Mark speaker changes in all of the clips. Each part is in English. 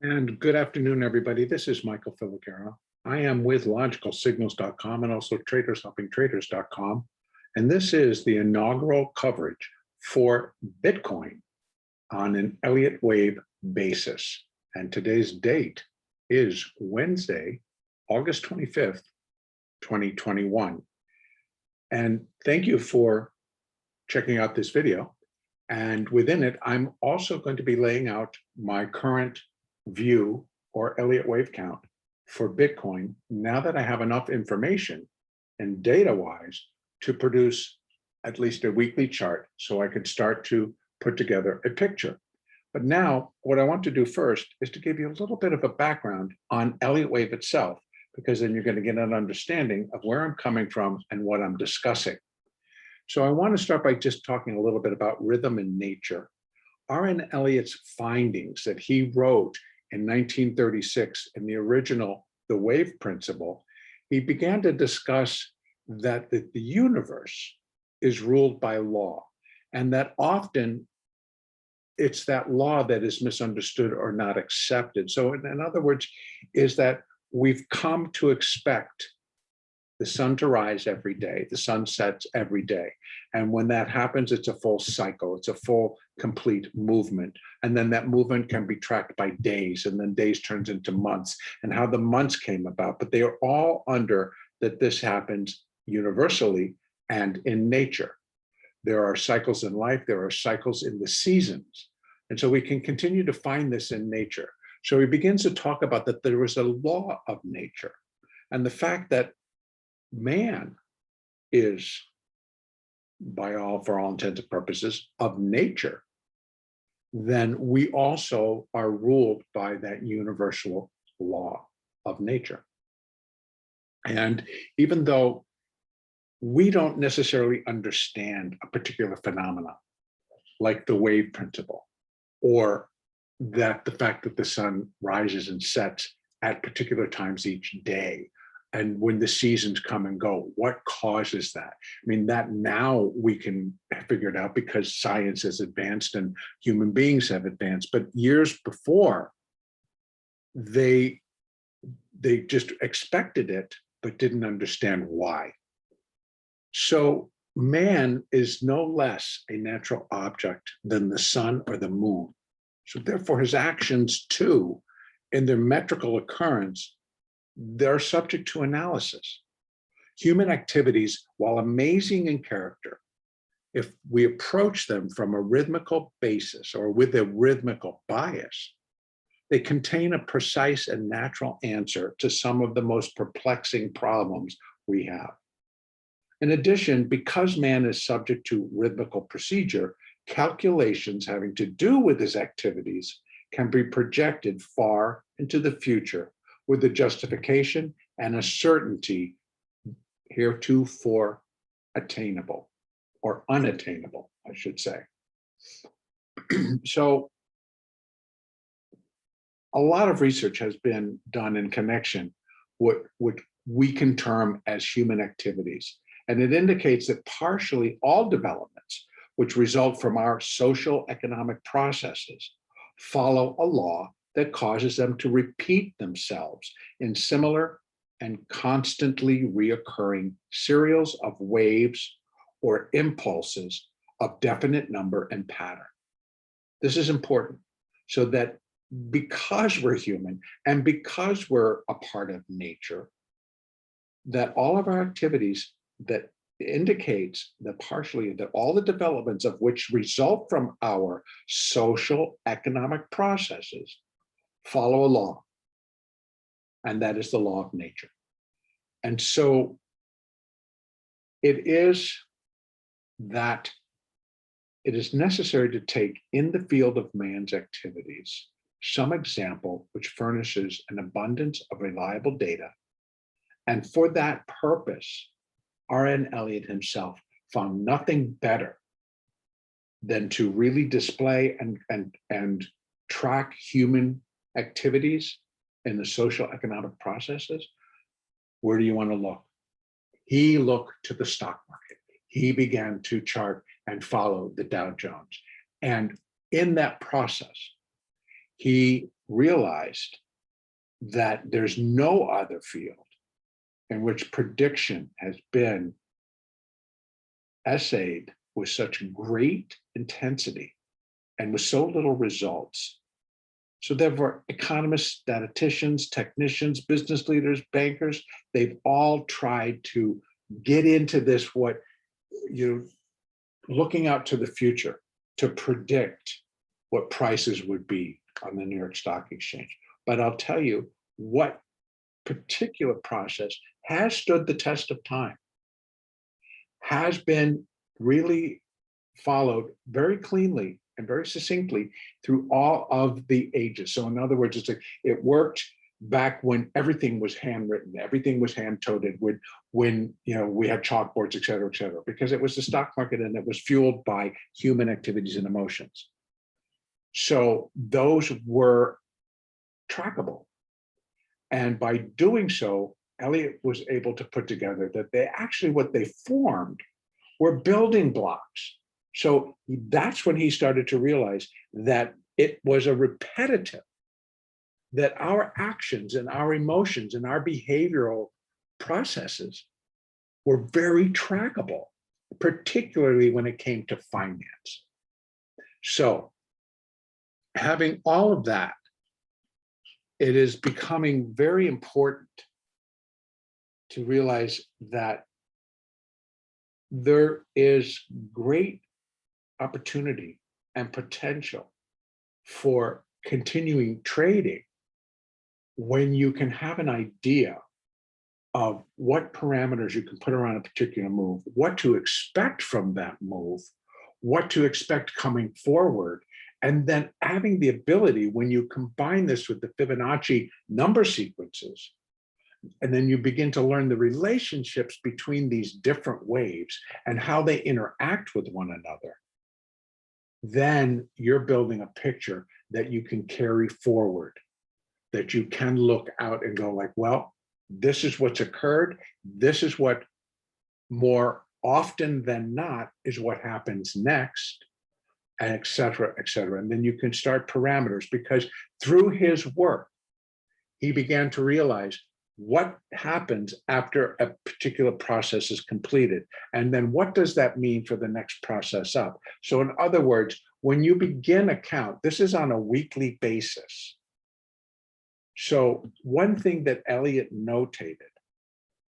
Speaker 1: And good afternoon, everybody. This is Michael Filighera. I am with logicalsignals.com and also tradershelpingtraders.com. And this is the inaugural coverage for Bitcoin on an Elliott Wave basis. And today's date is Wednesday, August 25th, 2021. And thank you for checking out this video. And within it, I'm also going to be laying out my current view or Elliott Wave count for Bitcoin now that I have enough information and data-wise to produce at least a weekly chart so I could start to put together a picture. But now what I want to do first is to give you a little bit of a background on Elliott Wave itself, because then you're going to get an understanding of where I'm coming from and what I'm discussing. So I want to start by just talking a little bit about rhythm in nature. R.N. Elliott's findings that he wrote in 1936 in the original The Wave Principle, he began to discuss that the universe is ruled by law, and that often it's that law that is misunderstood or not accepted. So in other words, is that we've come to expect the sun to rise every day, the sun sets every day. And when that happens, it's a full cycle, it's a full, complete movement. And then that movement can be tracked by days, and then days turns into months, and how the months came about. But they are all under that this happens universally and in nature. There are cycles in life, there are cycles in the seasons. And so we can continue to find this in nature. So he begins to talk about that there is a law of nature, and the fact that man is, for all intents and purposes, of nature, then we also are ruled by that universal law of nature. And even though we don't necessarily understand a particular phenomenon, like the wave principle, or that the fact that the sun rises and sets at particular times each day, and when the seasons come and go, what causes that? I mean, that now we can figure it out because science has advanced and human beings have advanced. But years before, they just expected it, but didn't understand why. So man is no less a natural object than the sun or the moon. So therefore, his actions too, in their metrical occurrence, they're subject to analysis. Human activities, while amazing in character, if we approach them from a rhythmical basis or with a rhythmical bias, they contain a precise and natural answer to some of the most perplexing problems we have. In addition, because man is subject to rhythmical procedure, calculations having to do with his activities can be projected far into the future with a justification and a certainty heretofore attainable, or unattainable, I should say. So a lot of research has been done in connection with what we can term as human activities. And it indicates that partially all developments which result from our social economic processes follow a law that causes them to repeat themselves in similar and constantly reoccurring serials of waves or impulses of definite number and pattern. This is important so that because we're human and because we're a part of nature, that all of our activities that indicates that partially that all the developments of which result from our social economic processes follow a law, and that is the law of nature. And so it is that it is necessary to take in the field of man's activities some example which furnishes an abundance of reliable data. And for that purpose, R.N. Elliott himself found nothing better than to really display and track human activities in the social economic processes. Where do you want to look? He looked to the stock market. He began to chart and follow the Dow Jones. And in that process, he realized that there's no other field in which prediction has been essayed with such great intensity and with so little results. So therefore, economists, statisticians, technicians, business leaders, bankers, they've all tried to get into this, what looking out to the future to predict what prices would be on the New York Stock Exchange. But I'll tell you what particular process has stood the test of time, has been really followed very cleanly and very succinctly through all of the ages. So in other words, it's like it worked back when everything was handwritten, everything was hand-coded, when we had chalkboards, et cetera, because it was the stock market and it was fueled by human activities and emotions. So those were trackable. And by doing so, Elliott was able to put together that they actually, what they formed were building blocks. So that's when he started to realize that it was a repetitive, that our actions and our emotions and our behavioral processes were very trackable, particularly when it came to finance. So having all of that, it is becoming very important to realize that there is great opportunity and potential for continuing trading when you can have an idea of what parameters you can put around a particular move, what to expect from that move, what to expect coming forward, and then having the ability, when you combine this with the Fibonacci number sequences, and then you begin to learn the relationships between these different waves and how they interact with one another, then you're building a picture that you can carry forward, that you can look out and go like, well, this is what's occurred. This is what more often than not is what happens next, and et cetera, et cetera. And then you can start parameters, because through his work, he began to realize what happens after a particular process is completed. And then what does that mean for the next process up? So in other words, when you begin a count, this is on a weekly basis. So one thing that Elliott notated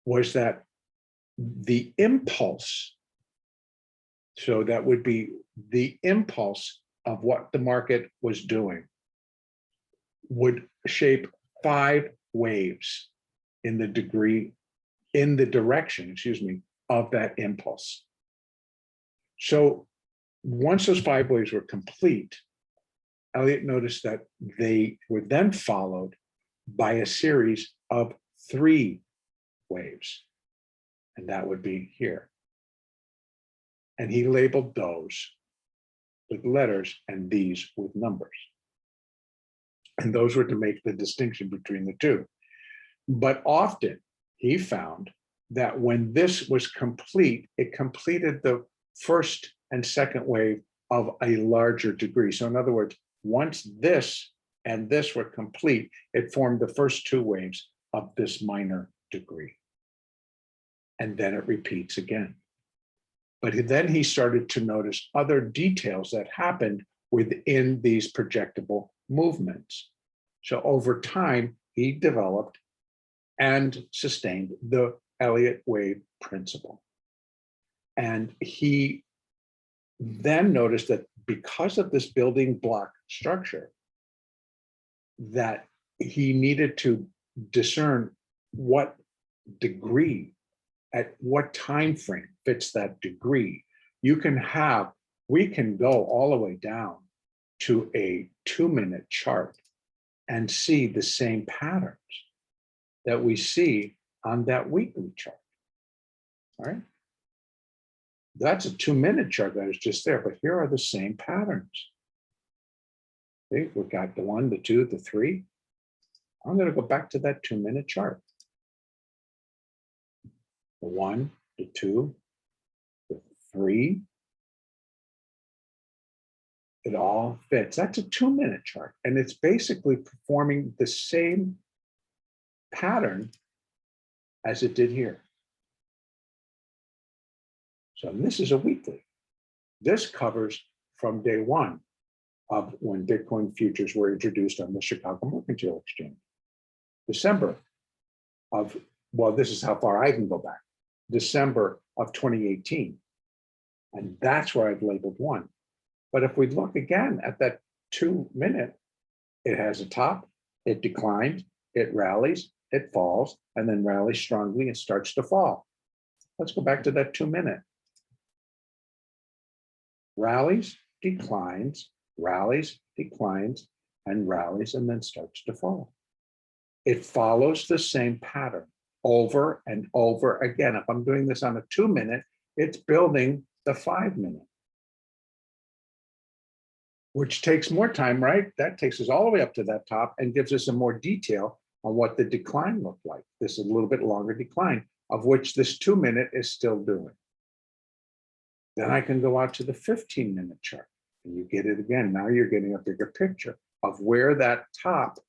Speaker 1: was that the impulse, so that would be the impulse of what the market was doing, would shape 5 waves in the direction, of that impulse. So once those 5 waves were complete, Elliott noticed that they were then followed by a series of 3 waves, and that would be here. And he labeled those with letters and these with numbers. And those were to make the distinction between the two. But often he found that when this was complete, it completed the first and second wave of a larger degree. So in other words, once this and this were complete, it formed the first 2 waves of this minor degree. And then it repeats again. But then he started to notice other details that happened within these projectable movements. So over time, he developed and sustained the Elliott Wave principle. And he then noticed that because of this building block structure, that he needed to discern what degree, at what time frame fits that degree. We can go all the way down to a 2-minute chart and see the same patterns that we see on that weekly chart. All right. That's a 2-minute chart that is just there, but here are the same patterns. See, we've got the 1, the 2, the 3. I'm going to go back to that 2-minute chart. The 1, the 2, the 3, It all fits. That's a 2-minute chart. And it's basically performing the same pattern as it did here. So this is a weekly. This covers from day one of when Bitcoin futures were introduced on the Chicago Mercantile Exchange. December of, well, this is how far I can go back. December of 2018. And that's where I've labeled one. But if we look again at that 2-minute, it has a top, it declines, it rallies, it falls, and then rallies strongly and starts to fall. Let's go back to that 2-minute. Rallies, declines, and rallies, and then starts to fall. It follows the same pattern over and over again. If I'm doing this on a 2-minute, it's building the 5-minute, which takes more time, right? That takes us all the way up to that top and gives us some more detail on what the decline looked like. This is a little bit longer decline, of which this 2-minute is still doing. Then I can go out to the 15-minute chart and you get it again. Now you're getting a bigger picture of where that top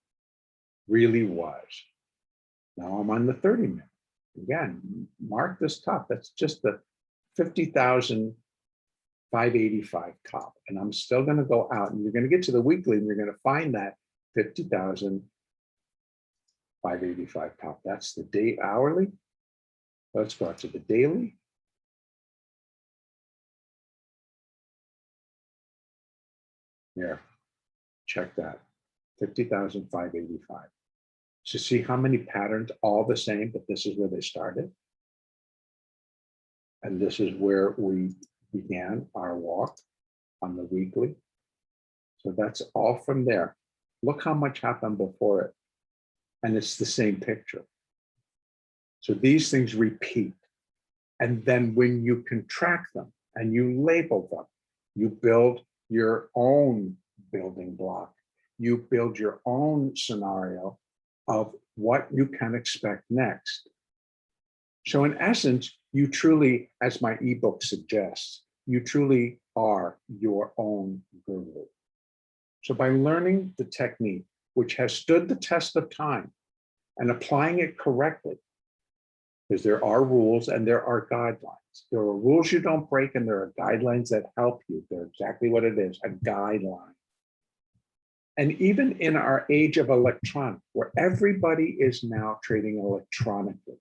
Speaker 1: really was. Now I'm on the 30-minute. Again, mark this top. That's just the 50,585 top. And I'm still going to go out and you're going to get to the weekly and you're going to find that 50,585 top. That's the day hourly. Let's go out to the daily. Here, check that, 50,585. So see how many patterns, all the same, but this is where they started. And this is where we began our walk on the weekly. So that's all from there. Look how much happened before it. And it's the same picture. So these things repeat. And then when you contract them and you label them, you build your own building block. You build your own scenario of what you can expect next. So in essence, you truly, as my ebook suggests, you truly are your own guru. So by learning the technique, which has stood the test of time, and applying it correctly, because there are rules and there are guidelines. There are rules you don't break and there are guidelines that help you. They're exactly what it is, a guideline. And even in our age of electronic, where everybody is now trading electronically,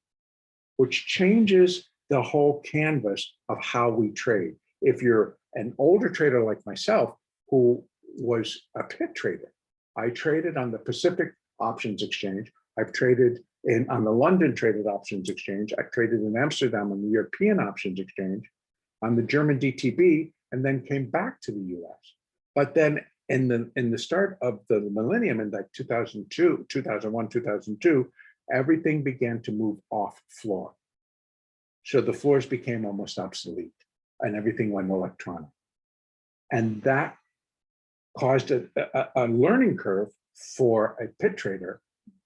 Speaker 1: which changes the whole canvas of how we trade. If you're an older trader like myself, who was a pit trader, I traded on the Pacific Options Exchange. I've traded on the London Traded Options Exchange. I've traded in Amsterdam on the European Options Exchange, on the German DTB, and then came back to the US. But then in the start of the millennium, in like 2002, 2001, 2002, everything began to move off floor. So the floors became almost obsolete and everything went electronic. And that caused a learning curve for a pit trader.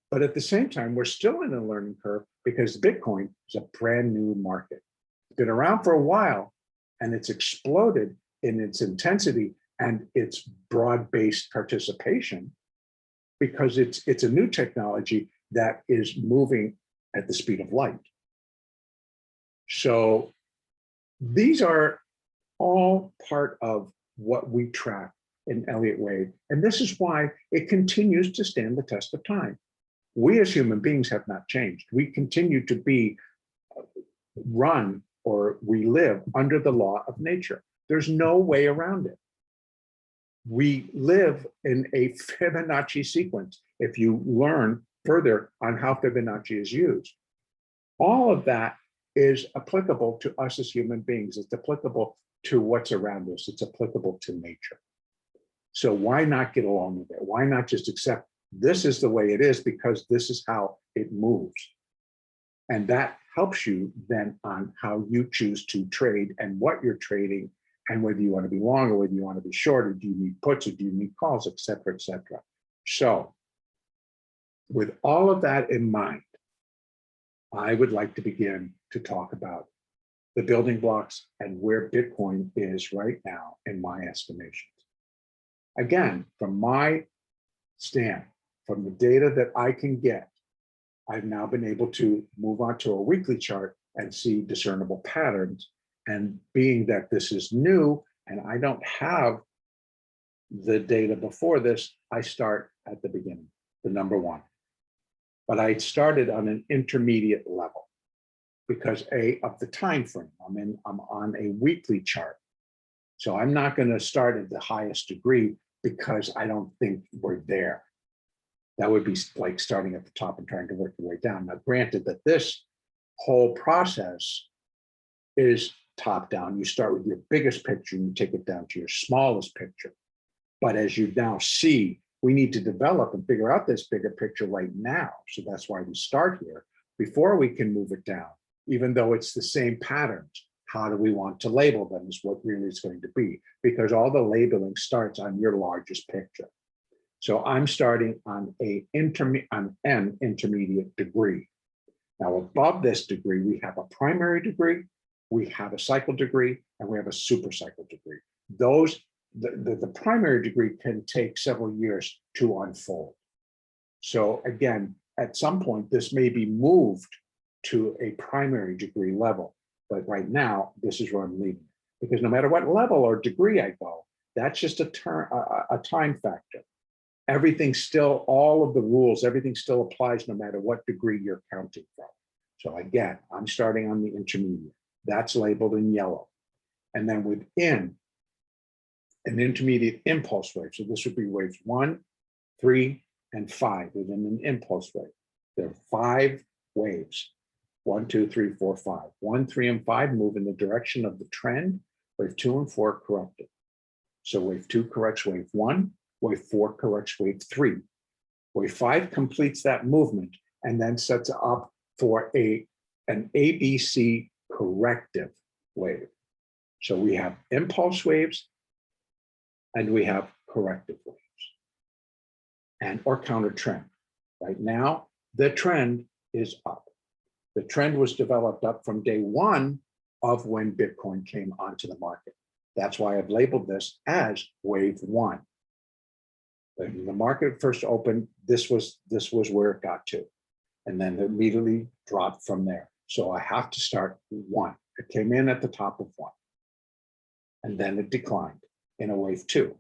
Speaker 1: But at the same time, we're still in a learning curve because Bitcoin is a brand new market. It's been around for a while and it's exploded in its intensity and its broad-based participation because it's a new technology that is moving at the speed of light. So these are all part of what we track in Elliott Wave. And this is why it continues to stand the test of time. We as human beings have not changed. We continue to be run, or we live under the law of nature. There's no way around it. We live in a Fibonacci sequence. If you learn further on how Fibonacci is used, all of that is applicable to us as human beings. It's applicable to what's around us. It's applicable to nature. So why not get along with it? Why not just accept this is the way it is because this is how it moves? And that helps you then on how you choose to trade and what you're trading and whether you want to be long or whether you want to be short, or do you need puts or do you need calls, et cetera, et cetera. So with all of that in mind, I would like to begin to talk about the building blocks and where Bitcoin is right now, in my estimations. Again, from my stand, from the data that I can get, I've now been able to move on to a weekly chart and see discernible patterns. And being that this is new and I don't have the data before this, I start at the beginning, the number one. But I started on an intermediate level because of the time frame. I'm on a weekly chart. So I'm not going to start at the highest degree because I don't think we're there. That would be like starting at the top and trying to work your way down. Now, granted that this whole process is top down. You start with your biggest picture and you take it down to your smallest picture. But as you now see, we need to develop and figure out this bigger picture right now. So that's why we start here before we can move it down, even though it's the same patterns. How do we want to label them is what really is going to be, because all the labeling starts on your largest picture. So I'm starting on an intermediate degree. Now above this degree, we have a primary degree, we have a cycle degree, and we have a super cycle degree. Those, the primary degree can take several years to unfold. So again, at some point, this may be moved to a primary degree level. But right now, this is where I'm leaving. Because no matter what level or degree I go, that's just a time factor. Everything still, all of the rules, everything still applies no matter what degree you're counting from. So again, I'm starting on the intermediate. That's labeled in yellow. And then within an intermediate impulse wave, so this would be waves 1, 3, and 5 within an impulse wave. There are 5 waves. 1, 2, 3, 4, 5. 1, 3, and 5 move in the direction of the trend. Wave 2 and 4 correct it. So wave 2 corrects wave 1. Wave 4 corrects wave 3. Wave 5 completes that movement and then sets up for an ABC corrective wave. So we have impulse waves and we have corrective waves and or counter trend. Right now, the trend is up. The trend was developed up from day one of when Bitcoin came onto the market. That's why I've labeled this as wave 1. When the market first opened, this was where it got to, and then it immediately dropped from there. So I have to start 1. It came in at the top of 1, and then it declined in a wave 2.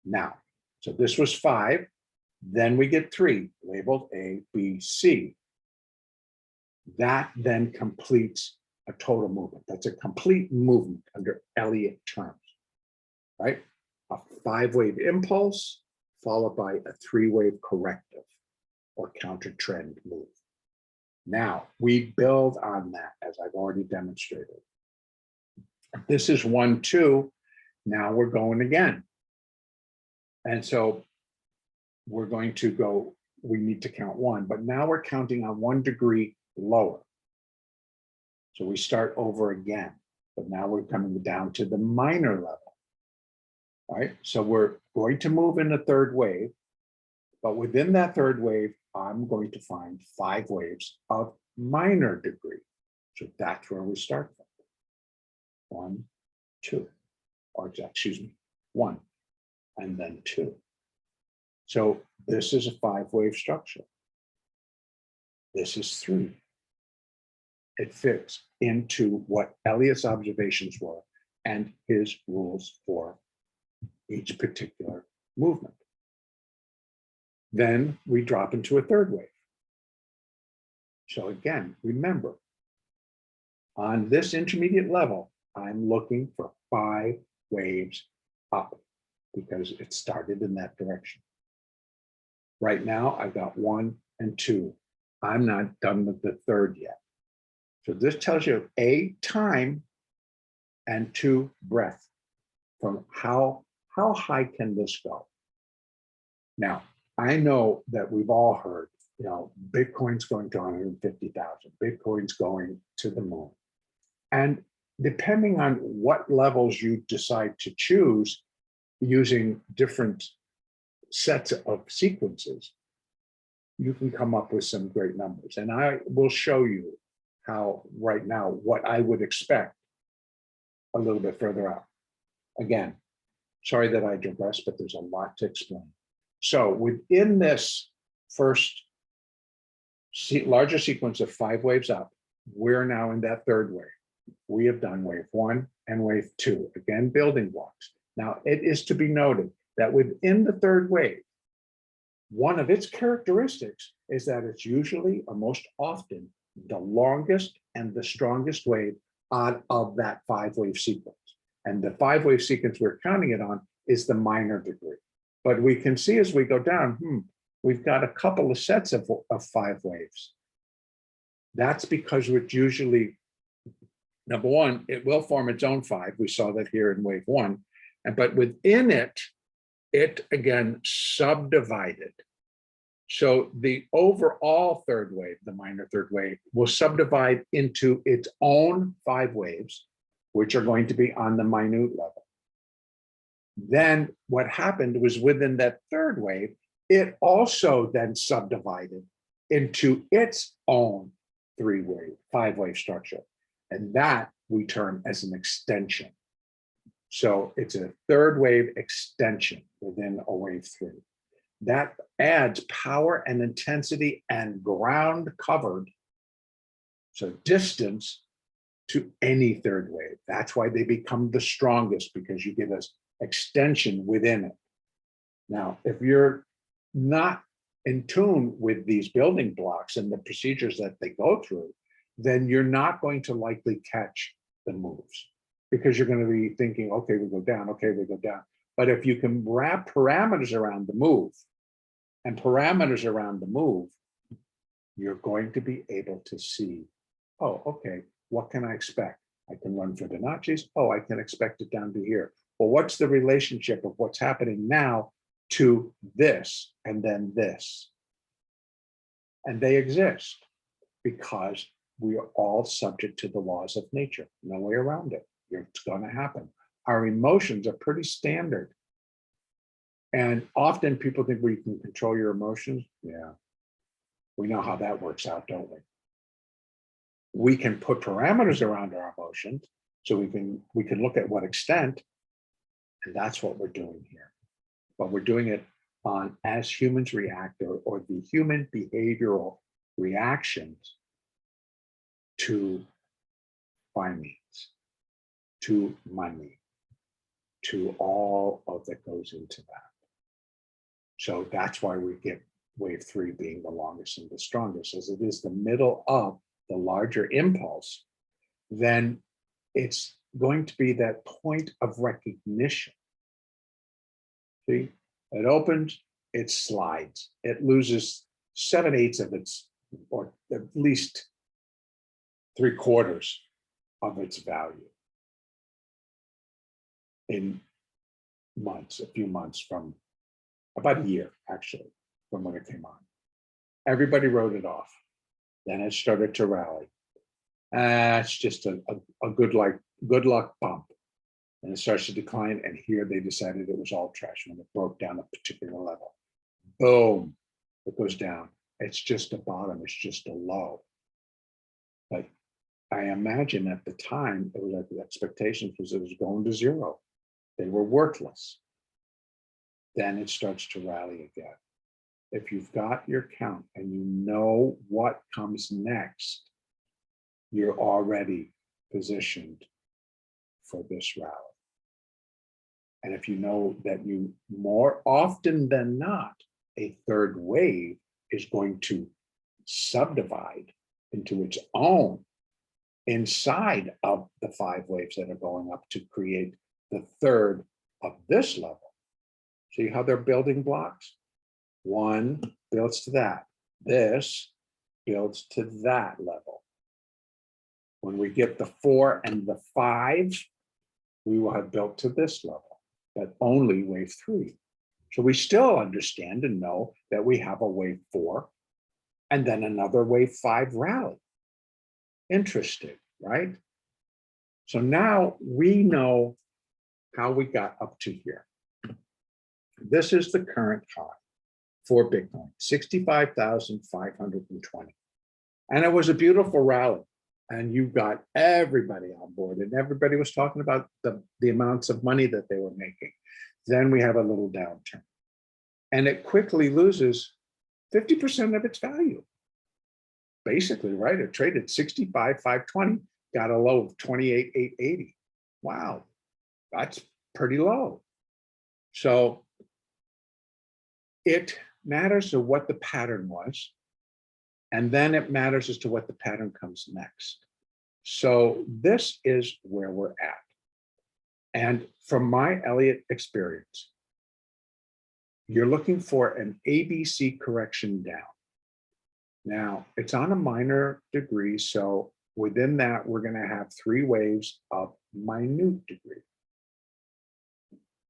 Speaker 1: Now, so this was 5. Then we get 3, labeled A, B, C. That then completes a total movement. That's a complete movement under Elliott terms, right? A 5-wave impulse followed by a 3-wave corrective or counter trend move. Now we build on that, as I've already demonstrated. This is 1, 2. Now we're going again. And so we're going to go, we need to count 1, but now we're counting on 1 degree lower. So we start over again, but now we're coming down to the minor level. All right, so we're going to move in the 3rd wave, but within that 3rd wave, I'm going to find 5 waves of minor degree. So that's where we start from. 1, 2, or excuse me, 1, and then 2. So this is a 5-wave structure. This is 3. It fits into what Elliott's observations were and his rules for each particular movement. Then we drop into a 3rd wave. So again, remember, on this intermediate level, I'm looking for 5 waves up because it started in that direction. Right now, I've got 1 and 2. I'm not done with the 3rd yet. So this tells you A, time, and 2, breadth, from how high can this go? Now, I know that we've all heard, Bitcoin's going to 150,000, Bitcoin's going to the moon. And depending on what levels you decide to choose using different sets of sequences, you can come up with some great numbers. And I will show you how right now, what I would expect a little bit further out. Again, Sorry that I digress, but there's a lot to explain. So within this first larger sequence of 5 waves up, we're now in that third wave. We have done wave 1 and wave 2, again, building blocks. Now, it is to be noted that within the third wave, one of its characteristics is that it's usually, or most often, the longest and the strongest wave out of that 5-wave sequence. And the 5-wave sequence we're counting it on is the minor degree. But we can see as we go down, we've got a couple of sets of 5 waves. That's because it's usually, number one, it will form its own 5. We saw that here in wave 1. But within it, it again subdivided. So the overall third wave, the minor third wave, will subdivide into its own 5 waves, which are going to be on the minute level. Then what happened was within that third wave, it also then subdivided into its own 5-wave structure. And that we term as an extension. So it's a third wave extension within a wave 3. That adds power and intensity and ground covered, so distance, to any third wave. That's why they become the strongest, because you get us extension within it. Now, if you're not in tune with these building blocks and the procedures that they go through, then you're not going to likely catch the moves, because you're going to be thinking, okay, we go down, okay, we go down. But if you can wrap parameters around the move and parameters around the move, you're going to be able to see, oh, okay, what can I expect? I can run Fibonacci's. Oh, I can expect it down to here. Well, what's the relationship of what's happening now to this and then this? And they exist because we are all subject to the laws of nature. No way around it. It's going to happen. Our emotions are pretty standard. And often people think, well, you can control your emotions. Yeah, we know how that works out, don't we? We can put parameters around our emotions, so we can look at what extent, and that's what we're doing here. But we're doing it on as humans react, or the human behavioral reactions to finance, to money, to all of that goes into that. So that's why we get wave 3 being the longest and the strongest, as it is the middle of the larger impulse. Then it's going to be that point of recognition. See, it opens, it slides, it loses 7/8 of its, or at least 3/4 of its value in months, a few months, from about a year, actually, from when it came on. Everybody wrote it off. Then it started to rally. It's just a good luck bump. And it starts to decline. And here they decided it was all trash when it broke down a particular level. Boom, it goes down. It's just a bottom, it's just a low. But I imagine at the time, it was like the expectation was it was going to zero. They were worthless. Then it starts to rally again. If you've got your count and you know what comes next, you're already positioned for this rally. And if you know that you, more often than not, a third wave is going to subdivide into its own inside of the 5 waves that are going up to create the third of this level. See how they're building blocks? 1 builds to that. This builds to that level. When we get the 4 and the 5, we will have built to this level, but only wave 3. So we still understand and know that we have a wave 4 and then another wave 5 rally. Interesting, right? So now we know how we got up to here. This is the current high for Bitcoin, 65,520. And it was a beautiful rally. And you got everybody on board, and everybody was talking about the amounts of money that they were making. Then we have a little downturn. And it quickly loses 50% of its value. Basically, right? It traded 65,520, got a low of 28,880. Wow, that's pretty low. So it matters to what the pattern was, and then it matters as to what the pattern comes next. So this is where we're at. And from my Elliott experience, you're looking for an ABC correction down. Now, it's on a minor degree, so within that, we're going to have 3 waves of minute degree.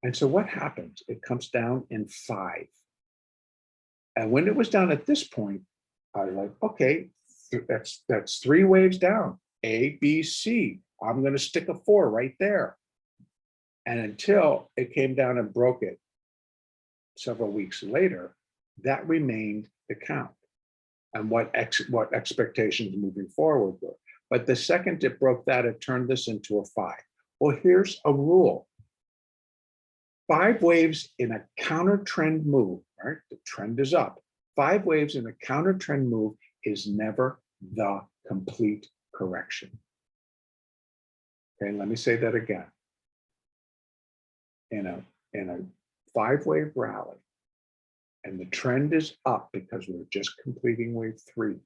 Speaker 1: And so what happens? It comes down in 5. And when it was down at this point, I was like, okay, that's 3 waves down, A, B, C. I'm going to stick a 4 right there. And until it came down and broke it several weeks later, that remained the count and what expectations moving forward were. But the second it broke that, it turned this into a 5. Well, here's a rule. 5 waves in a counter trend move, right? The trend is up. 5 waves in a counter trend move is never the complete correction. Okay, let me say that again. In a 5-wave rally, and the trend is up because we're just completing wave 3.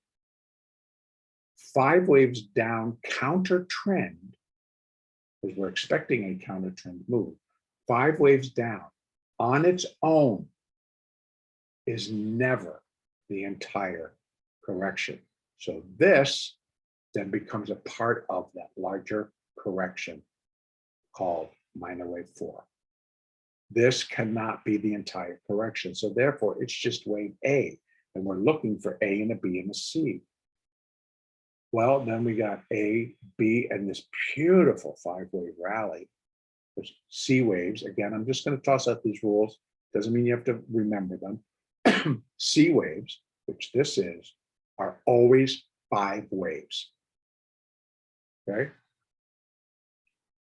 Speaker 1: 5 waves down counter trend, because we're expecting a counter trend move. 5 waves down on its own is never the entire correction. So this then becomes a part of that larger correction called minor wave 4. This cannot be the entire correction. So therefore, it's just wave A, and we're looking for A and a B and a C. Well, then we got A, B, and this beautiful 5-wave rally. There's C waves. Again, I'm just going to toss out these rules. Doesn't mean you have to remember them. C waves, which this is, are always 5 waves. Okay?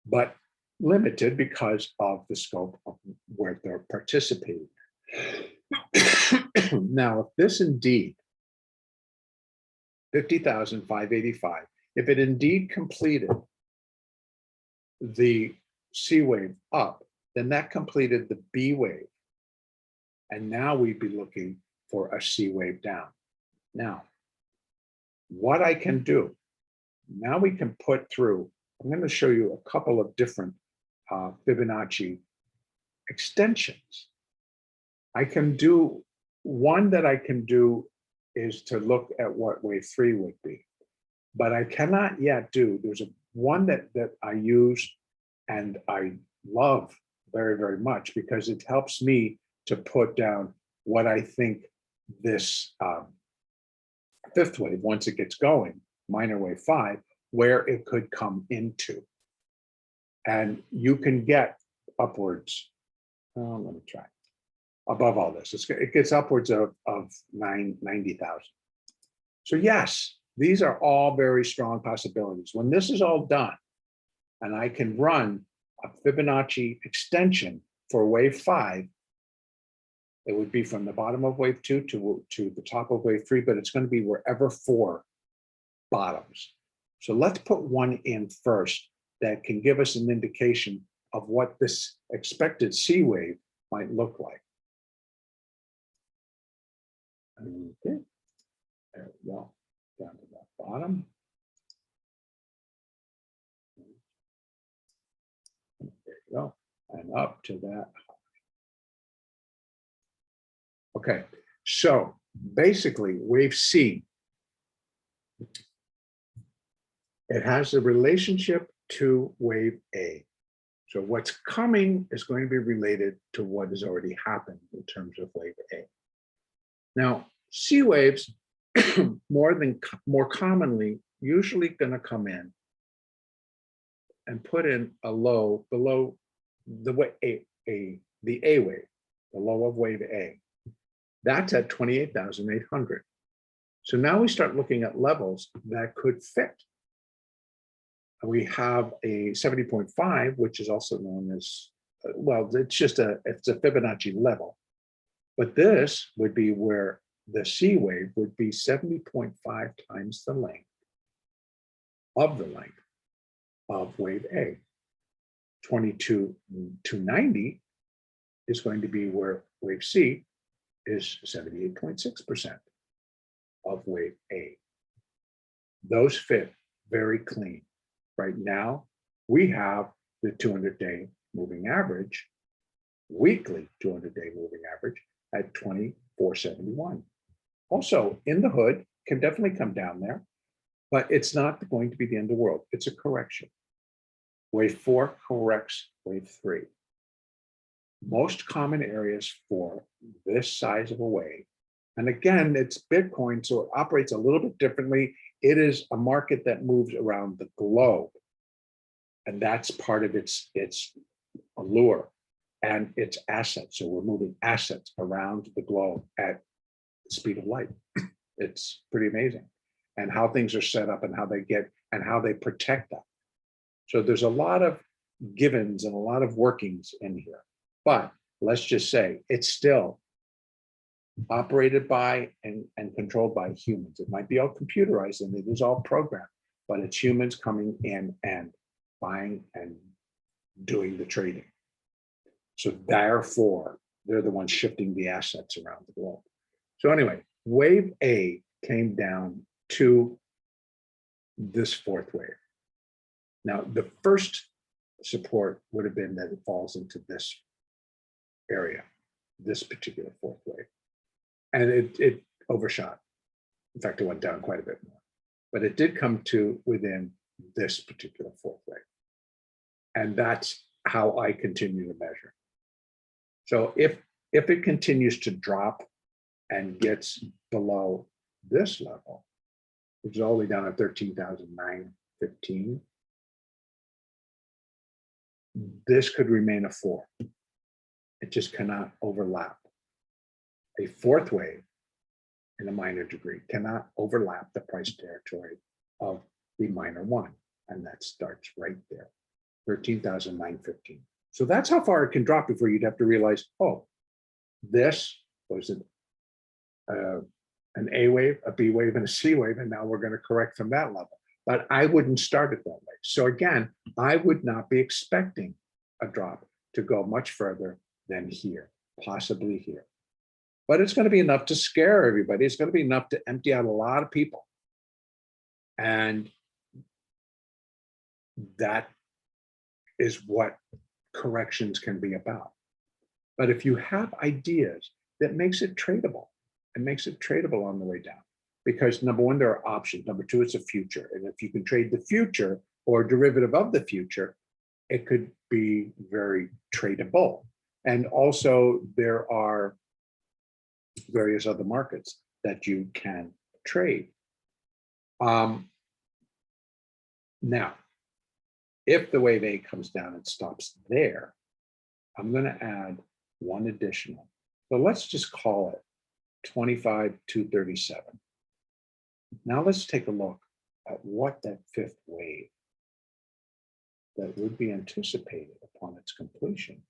Speaker 1: But limited because of the scope of where they're participating. Now, if this indeed, 50,585, if it indeed completed the C wave up, then that completed the B wave. And now we'd be looking for a C wave down. Now, what I can do, now we can put through, I'm going to show you a couple of different Fibonacci extensions. I can do, one that I can do is to look at what wave 3 would be, but I cannot yet do, there's one that I use and I love very, very much because it helps me to put down what I think this 5th wave, once it gets going, minor wave 5, where it could come into. And you can get upwards, let me try, above all this. It gets upwards of 90,000. So yes, these are all very strong possibilities. When this is all done, and I can run a Fibonacci extension for wave 5, it would be from the bottom of wave 2 to the top of wave 3, but it's going to be wherever 4 bottoms. So let's put one in first that can give us an indication of what this expected C wave might look like. Okay, there we go, down to that bottom. There you go, and up to that. Okay, so basically wave C, it has a relationship to wave A. So what's coming is going to be related to what has already happened in terms of wave A. Now, C waves more commonly usually going to come in and put in a low below the A wave, the low of wave A. That's at 28,800. So now we start looking at levels that could fit. We have a 70.5, which is also known as well, it's a Fibonacci level. But this would be where the C wave would be 70.5 times the length of wave A. 22 to 90 is going to be where wave C is 78.6% of wave A. Those fit very clean. Right now, we have the 200-day moving average, weekly 200-day moving average at 2471. Also, in the hood, can definitely come down there, but it's not going to be the end of the world. It's a correction. Wave 4 corrects wave 3. Most common areas for this size of a wave, and again, it's Bitcoin, so it operates a little bit differently. It is a market that moves around the globe, and that's part of its allure and its assets. So we're moving assets around the globe at the speed of light. It's pretty amazing, and how things are set up and how they protect that. So there's a lot of givens and a lot of workings in here, but let's just say it's still operated by and controlled by humans. It might be all computerized and it is all programmed, but it's humans coming in and buying and doing the trading. So therefore, they're the ones shifting the assets around the globe. So anyway, wave A came down to this fourth wave. Now, the first support would have been that it falls into this area, this particular fourth wave. And it overshot. In fact, it went down quite a bit more. But it did come to within this particular fourth wave. And that's how I continue to measure. So if it continues to drop and gets below this level, which is all the way down at 13,915, this could remain a 4. It just cannot overlap. A fourth wave in a minor degree cannot overlap the price territory of the minor 1. And that starts right there, 13,915. So that's how far it can drop before you'd have to realize, oh, this was an A wave, a B wave, and a C wave, and now we're going to correct from that level. But I wouldn't start it that way. So again, I would not be expecting a drop to go much further than here, possibly here. But it's going to be enough to scare everybody. It's going to be enough to empty out a lot of people. And that is what corrections can be about. But if you have ideas, that makes it tradable. It makes it tradable on the way down. Because number one, there are options. Number two, it's a future. And if you can trade the future or a derivative of the future, it could be very tradable. And also there are various other markets that you can trade. Now, if the wave A comes down and stops there, I'm going to add one additional. So let's just call it 25,237. Now let's take a look at what that fifth wave that would be anticipated upon its completion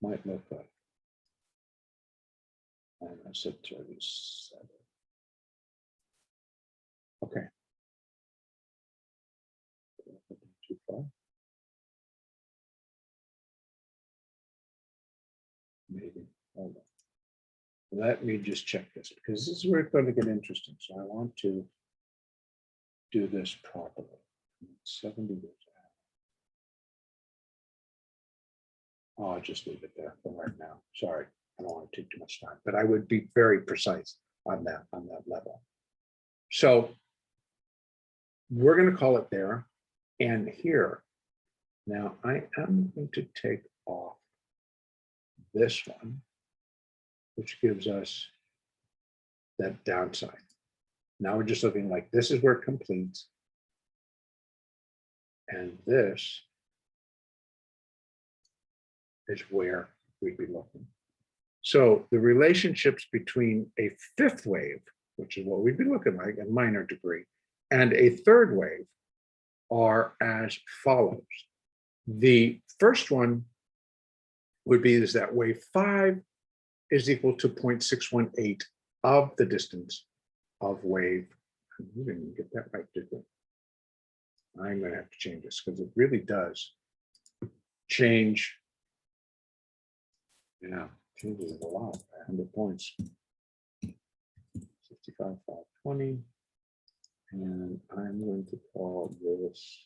Speaker 1: might look like. And I said 37. Okay. Too far. Maybe. Hold on. Let me just check this, because this is where it's going to get interesting. So I want to do this properly. 70 years out. Oh, I'll just leave it there for right now. Sorry, I don't want to take too much time, but I would be very precise on that level. So we're going to call it there and here. Now I am going to take off this one, which gives us that downside. Now we're just looking like this is where it completes. And this is where we'd be looking. So the relationships between a fifth wave, which is what we'd be looking like in minor degree, and a third wave are as follows. The first one would be is that wave 5 is equal to 0.618 of the distance of wave. We didn't get that right, did we? I'm going to have to change this because it really does change. Yeah, changes it a lot. 100 points. 65,520. And I'm going to call this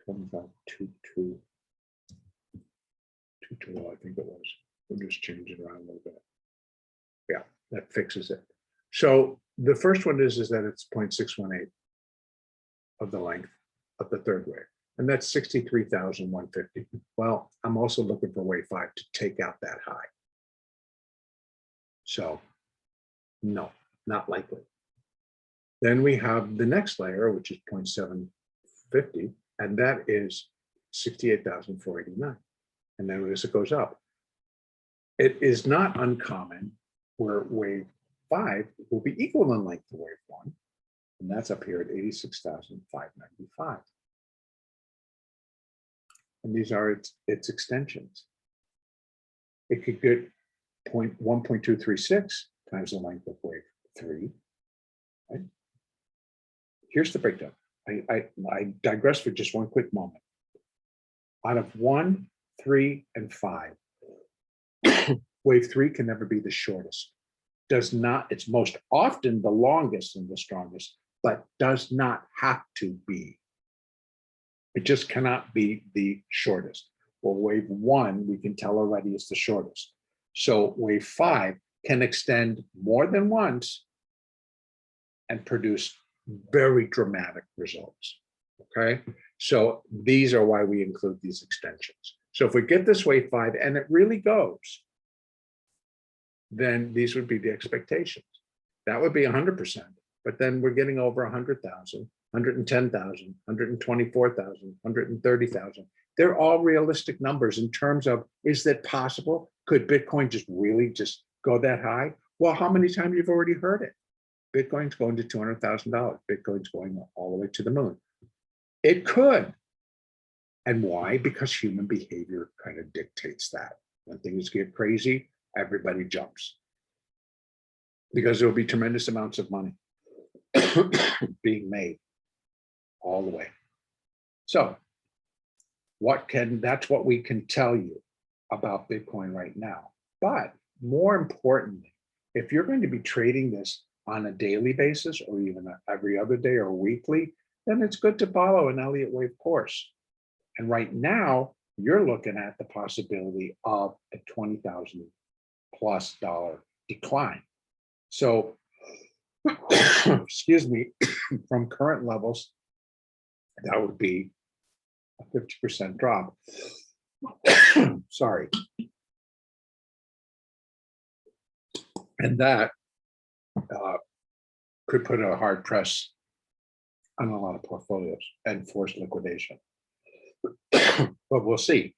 Speaker 1: 25,22. 22, I think it was. We'll just change it around a little bit. Yeah, that fixes it. So the first one is that it's 0.618 of the length of the third wave. And that's 63,150. Well, I'm also looking for wave 5 to take out that high. So no, not likely. Then we have the next layer, which is 0.750, and that is 68,489. And then as it goes up, it is not uncommon where wave 5 will be equal in length to wave 1. And that's up here at 86,595. And these are its extensions. It could get 1.236 times the length of wave 3. Right? Here's the breakdown. I digress for just one quick moment. Out of 1, 3, and 5, wave 3 can never be the shortest. Does not, it's most often the longest and the strongest, but does not have to be. It just cannot be the shortest. Well, wave 1, we can tell already is the shortest. So wave 5 can extend more than once and produce very dramatic results. Okay, so these are why we include these extensions. So if we get this wave 5 and it really goes, then these would be the expectations. That would be 100%, but then we're getting over 100,000, 110,000, 124,000, 130,000. They're all realistic numbers in terms of, is that possible? Could Bitcoin just really just go that high? Well, how many times you've already heard it? Bitcoin's going to $200,000. Bitcoin's going all the way to the moon. It could. And why? Because human behavior kind of dictates that. When things get crazy, everybody jumps. Because there will be tremendous amounts of money being made all the way. So that's what we can tell you about Bitcoin right now. But more importantly, if you're going to be trading this on a daily basis or even every other day or weekly, then it's good to follow an Elliott Wave course. And right now, you're looking at the possibility of a $20,000+ decline. So, excuse me, from current levels, that would be a 50% drop. Sorry. And that could put a hard press on a lot of portfolios and force liquidation. But we'll see.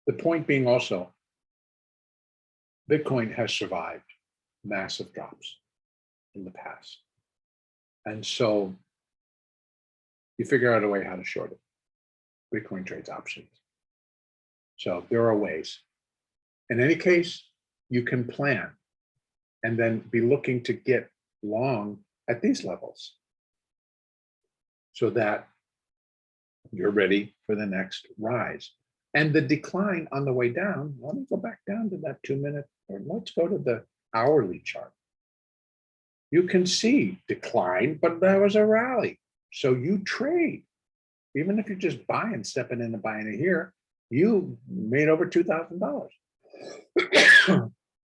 Speaker 1: The point being also, Bitcoin has survived massive drops in the past. And so you figure out a way how to short it. Bitcoin trades options. So there are ways. In any case, you can plan and then be looking to get long at these levels so that you're ready for the next rise. And the decline on the way down, let me go back down to that 2-minute, or let's go to the hourly chart. You can see decline, but that was a rally. So you trade. Even if you're just buying, stepping in and buying it here, you made over $2,000.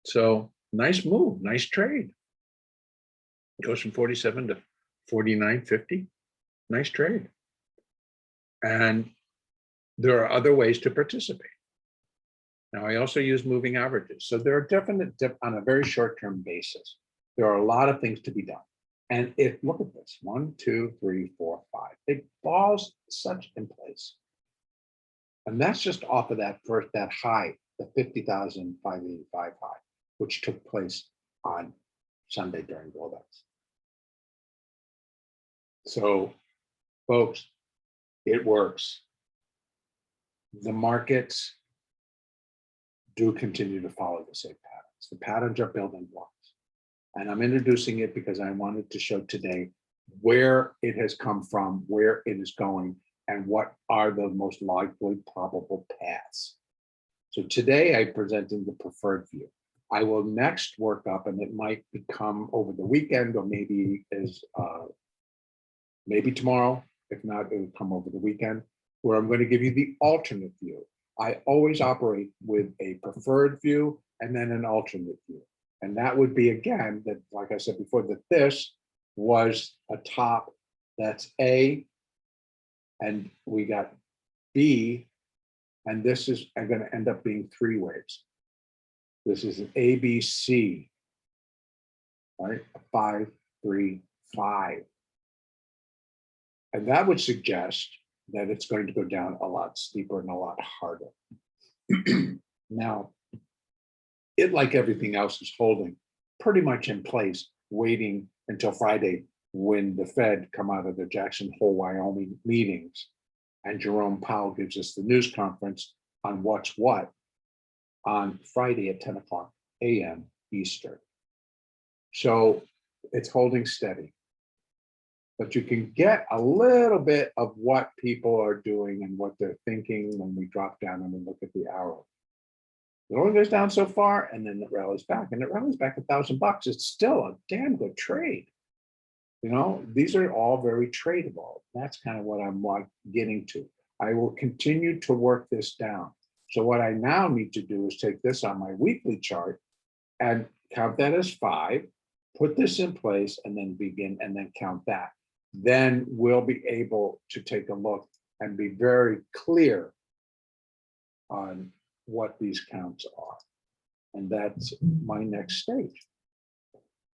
Speaker 1: So nice move, nice trade. It goes from 47 to 49.50. Nice trade. And there are other ways to participate. Now, I also use moving averages. So there are definite, on a very short-term basis, there are a lot of things to be done. And look at this, 1, 2, 3, 4, 5. It falls such in place. And that's just off of that high, the 50,585 high, which took place on Sunday during build-ups. So, folks, it works. the markets do continue to follow the same patterns. The patterns are building blocks. And I'm introducing it because I wanted to show today where it has come from, where it is going, and what are the most likely probable paths. So today I presented the preferred view. I will next work up, and it might become over the weekend, or maybe maybe tomorrow. If not, it will come over the weekend, where I'm going to give you the alternate view. I always operate with a preferred view and then an alternate view. And that would be, again, that, like I said before, that this was a top, that's A, and we got B, and this is going to end up being three waves. This is an ABC, right? 5, 3, 5. And that would suggest that it's going to go down a lot steeper and a lot harder. Now, it, like everything else, is holding pretty much in place, waiting until Friday when the Fed come out of the Jackson Hole, Wyoming meetings, and Jerome Powell gives us the news conference on what's what on Friday at 10 o'clock a.m. Eastern. So it's holding steady. But you can get a little bit of what people are doing and what they're thinking when we drop down and we look at the arrow. It only goes down so far, and then it rallies back, and it rallies back $1,000. It's still a damn good trade. You know, these are all very tradable. That's kind of what I'm getting to. I will continue to work this down. So what I now need to do is take this on my weekly chart and count that as 5, put this in place, and then begin, and then count that. Then we'll be able to take a look and be very clear on what these counts are. And that's my next stage,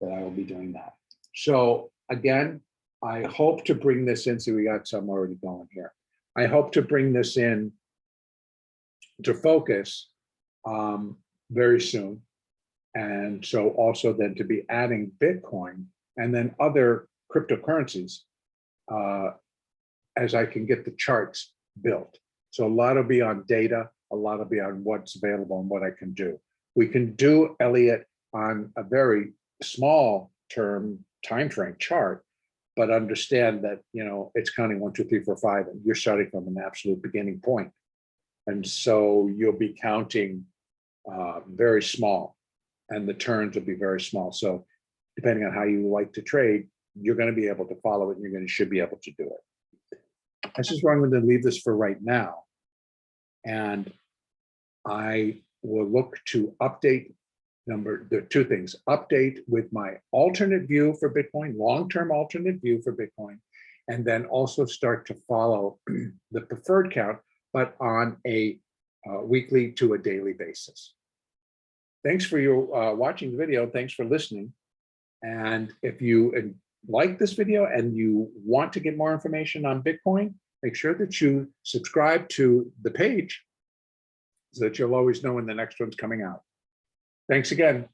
Speaker 1: that I will be doing that. So again, I hope to bring this in. So we got some already going here. I hope to bring this in to focus very soon. And so also then to be adding Bitcoin and then other cryptocurrencies as I can get the charts built. So a lot will be on data, a lot will be on what's available and what I can do. We can do Elliott on a very small term time frame chart, but understand that, you know, it's counting 1, 2, 3, 4, 5, and you're starting from an absolute beginning point. And so you'll be counting very small, and the turns will be very small. So depending on how you like to trade, you're going to be able to follow it, and you're should be able to do it. This is where I'm going to leave this for right now. And I will look to update there are 2 things: update with my alternate view for Bitcoin, long-term alternate view for Bitcoin, and then also start to follow the preferred count, but on a weekly to a daily basis. Thanks for your watching the video. Thanks for listening. And if you like this video and you want to get more information on Bitcoin, make sure that you subscribe to the page so that you'll always know when the next one's coming out. Thanks again.